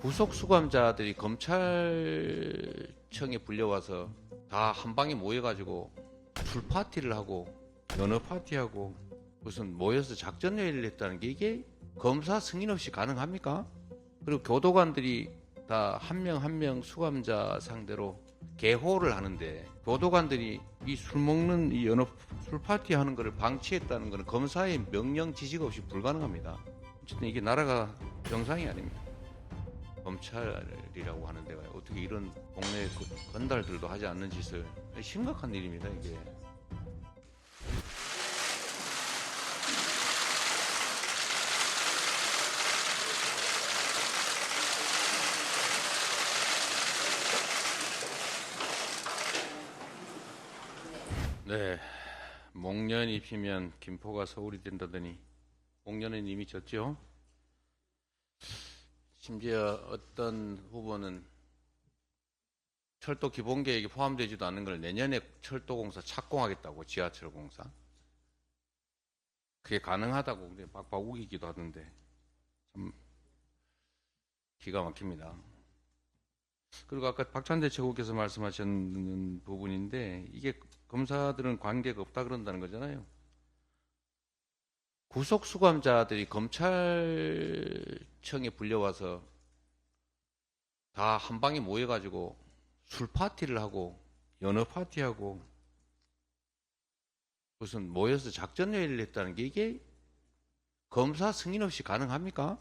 구속 수감자들이 검찰청에 불려와서 다 한 방에 모여가지고 술 파티를 하고 연어 파티하고 무슨 모여서 작전 회의를 했다는 게 이게 검사 승인 없이 가능합니까? 그리고 교도관들이 다 한 명 한 명 수감자 상대로 개호를 하는데 교도관들이 이 술 먹는 이 연어 술 파티 하는 것을 방치했다는 것은 검사의 명령 지시가 없이 불가능합니다. 어쨌든 이게 나라가 정상이 아닙니다. 검찰이라고 하는 데가 어떻게 이런 동네 건달들도 하지 않는 짓을, 심각한 일입니다 이게. 네, 목련이 피면 김포가 서울이 된다더니 목련은 이미 졌죠. 심지어 어떤 후보는 철도 기본계획에 포함되지도 않는 걸 내년에 철도공사 착공하겠다고, 지하철공사. 그게 가능하다고 박박 우기기도 하던데 참 기가 막힙니다. 그리고 아까 박찬대 최고께서 말씀하셨는 부분인데, 이게 검사들은 관계가 없다 그런다는 거잖아요. 구속수감자들이 검찰청에 불려와서 다 한 방에 모여가지고 술 파티를 하고 연어 파티하고 무슨 모여서 작전 회의를 했다는 게 이게 검사 승인 없이 가능합니까?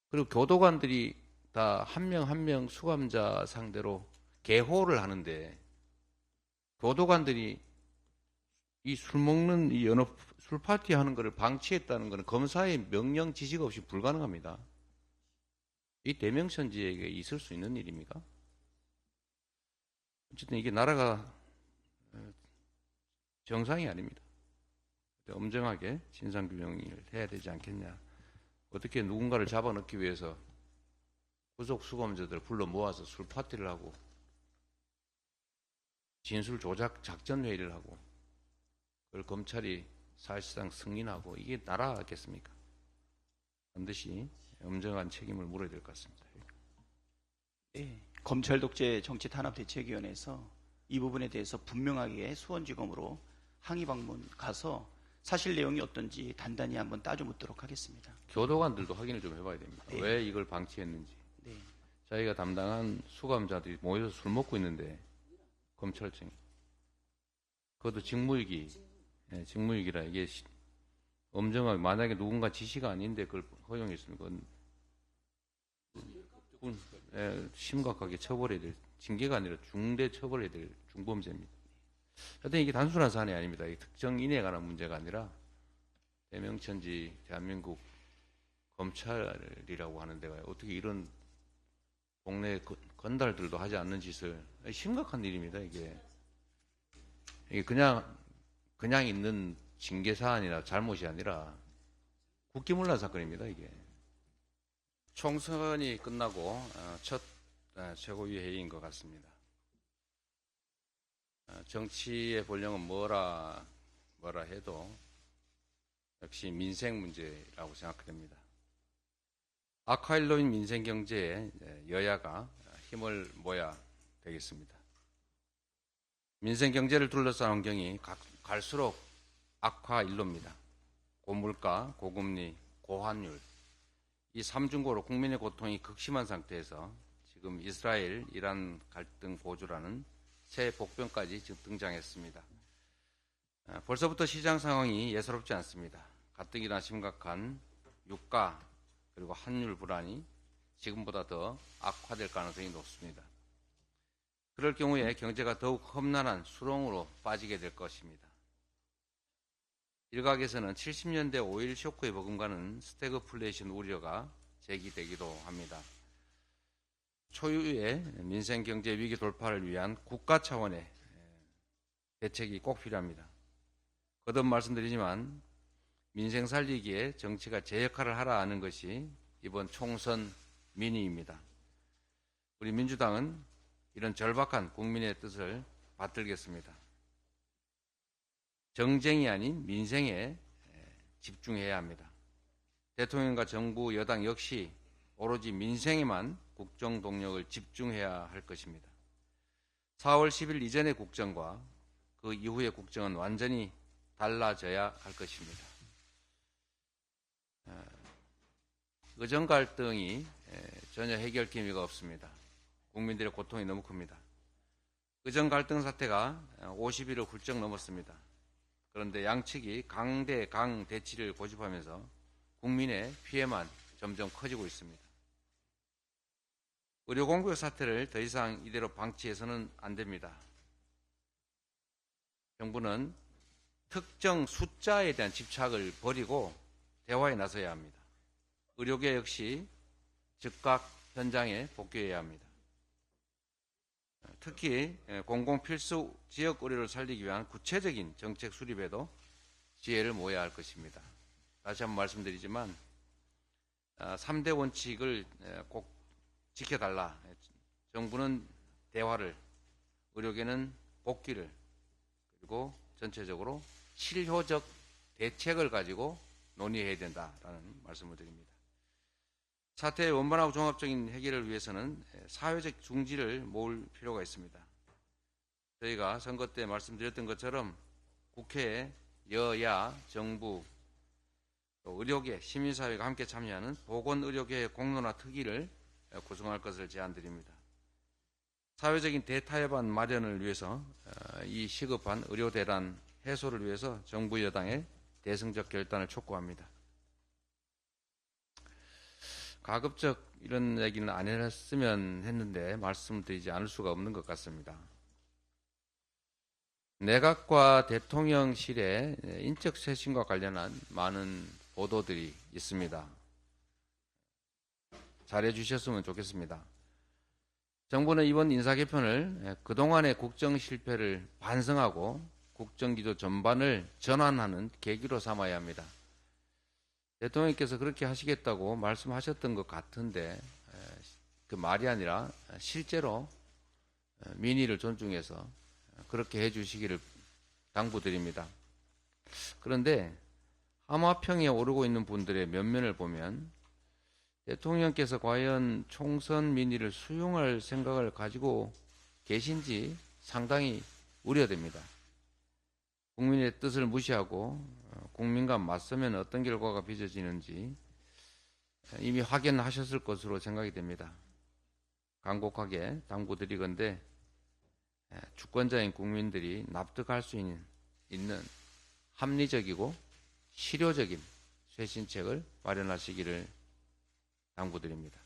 그리고 교도관들이 다 한 명 한 명 수감자 상대로 개호를 하는데 교도관들이 이 술 먹는 이 연어 술 파티 하는 것을 방치했다는 것은 검사의 명령 지시가 없이 불가능합니다. 이 대명천지에게 있을 수 있는 일입니까? 어쨌든 이게 나라가 정상이 아닙니다. 엄정하게 진상규명을 해야 되지 않겠냐. 어떻게 누군가를 잡아넣기 위해서 구속 수감자들을 불러 모아서 술 파티를 하고 진술 조작 작전 회의를 하고 그걸 검찰이 사실상 승인하고, 이게 나라겠습니까? 반드시 엄정한 책임을 물어야 될 것 같습니다. 네, 검찰 독재 정치 탄압 대책위원회에서 이 부분에 대해서 분명하게 수원지검으로 항의 방문 가서 사실 내용이 어떤지 단단히 한번 따져 묻도록 하겠습니다. 교도관들도 확인을 좀 해봐야 됩니다. 네. 왜 이걸 방치했는지. 네. 자기가 담당한 수감자들이 모여서 술 먹고 있는데 검찰청이, 그것도 직무유기, 직무유기라 이게 엄정하게, 만약에 누군가 지시가 아닌데 그걸 허용했으면 그건 심각하게 처벌해야 될, 징계가 아니라 중대 처벌해야 될 중범죄입니다. 하여튼 이게 단순한 사안이 아닙니다. 이 특정인에 관한 문제가 아니라 대명천지 대한민국 검찰이라고 하는 데가 어떻게 이런 동네 건달들도 하지 않는 짓을, 심각한 일입니다 이게. 이게 그냥 있는 징계 사안이나 잘못이 아니라 국기문란 사건입니다 이게. 총선이 끝나고 첫 최고위 회의인 것 같습니다. 정치의 본령은 뭐라 해도 역시 민생 문제라고 생각됩니다. 악화일로인 민생 경제에 여야가 힘을 모아야 되겠습니다. 민생 경제를 둘러싼 환경이 갈수록 악화일로입니다. 고물가, 고금리, 고환율, 이 삼중고로 국민의 고통이 극심한 상태에서 지금 이스라엘, 이란 갈등 고조라는 새 복병까지 지금 등장했습니다. 벌써부터 시장 상황이 예사롭지 않습니다. 가뜩이나 심각한 유가 그리고 환율 불안이 지금보다 더 악화될 가능성이 높습니다. 그럴 경우에 경제가 더욱 험난한 수렁으로 빠지게 될 것입니다. 일각에서는 70년대 5.1 쇼크에 버금가는 스태그플레이션 우려가 제기되기도 합니다. 초유의 민생 경제 위기 돌파를 위한 국가 차원의 대책이 꼭 필요합니다. 거듭 말씀드리지만 민생 살리기에 정치가 제 역할을 하라 하는 것이 이번 총선 민의입니다. 우리 민주당은 이런 절박한 국민의 뜻을 받들겠습니다. 정쟁이 아닌 민생에 집중해야 합니다. 대통령과 정부, 여당 역시 오로지 민생에만 국정 동력을 집중해야 할 것입니다. 4월 10일 이전의 국정과 그 이후의 국정은 완전히 달라져야 할 것입니다. 의정 갈등이 전혀 해결 기미가 없습니다. 국민들의 고통이 너무 큽니다. 의정 갈등 사태가 50일을 훌쩍 넘었습니다. 그런데 양측이 강대 강 대치를 고집하면서 국민의 피해만 점점 커지고 있습니다. 의료 공백 사태를 더 이상 이대로 방치해서는 안 됩니다. 정부는 특정 숫자에 대한 집착을 버리고 대화에 나서야 합니다. 의료계 역시 즉각 현장에 복귀해야 합니다. 특히 공공필수 지역 의료를 살리기 위한 구체적인 정책 수립에도 지혜를 모아야 할 것입니다. 다시 한번 말씀드리지만 3대 원칙을 꼭 지켜달라. 정부는 대화를, 의료계는 복귀를, 그리고 전체적으로 실효적 대책을 가지고 논의해야 된다라는 말씀을 드립니다. 사태의 원만하고 종합적인 해결을 위해서는 사회적 중지를 모을 필요가 있습니다. 저희가 선거 때 말씀드렸던 것처럼 국회에 여야, 정부, 또 의료계, 시민사회가 함께 참여하는 보건의료계의 공론화 특위를 구성할 것을 제안드립니다. 사회적인 대타협안 마련을 위해서 이 시급한 의료대란 해소를 위해서 정부 여당의 대승적 결단을 촉구합니다. 가급적 이런 얘기는 안 했으면 했는데 말씀드리지 않을 수가 없는 것 같습니다. 내각과 대통령실의 인적 쇄신과 관련한 많은 보도들이 있습니다. 잘해 주셨으면 좋겠습니다. 정부는 이번 인사 개편을 그동안의 국정 실패를 반성하고 국정기조 전반을 전환하는 계기로 삼아야 합니다. 대통령께서 그렇게 하시겠다고 말씀하셨던 것 같은데 그 말이 아니라 실제로 민의를 존중해서 그렇게 해주시기를 당부드립니다. 그런데 하마평에 오르고 있는 분들의 면면을 보면 대통령께서 과연 총선 민의를 수용할 생각을 가지고 계신지 상당히 우려됩니다. 국민의 뜻을 무시하고 국민과 맞서면 어떤 결과가 빚어지는지 이미 확인하셨을 것으로 생각이 됩니다. 간곡하게 당부드리건대 주권자인 국민들이 납득할 수 있는 합리적이고 실효적인 쇄신책을 마련하시기를 당부드립니다.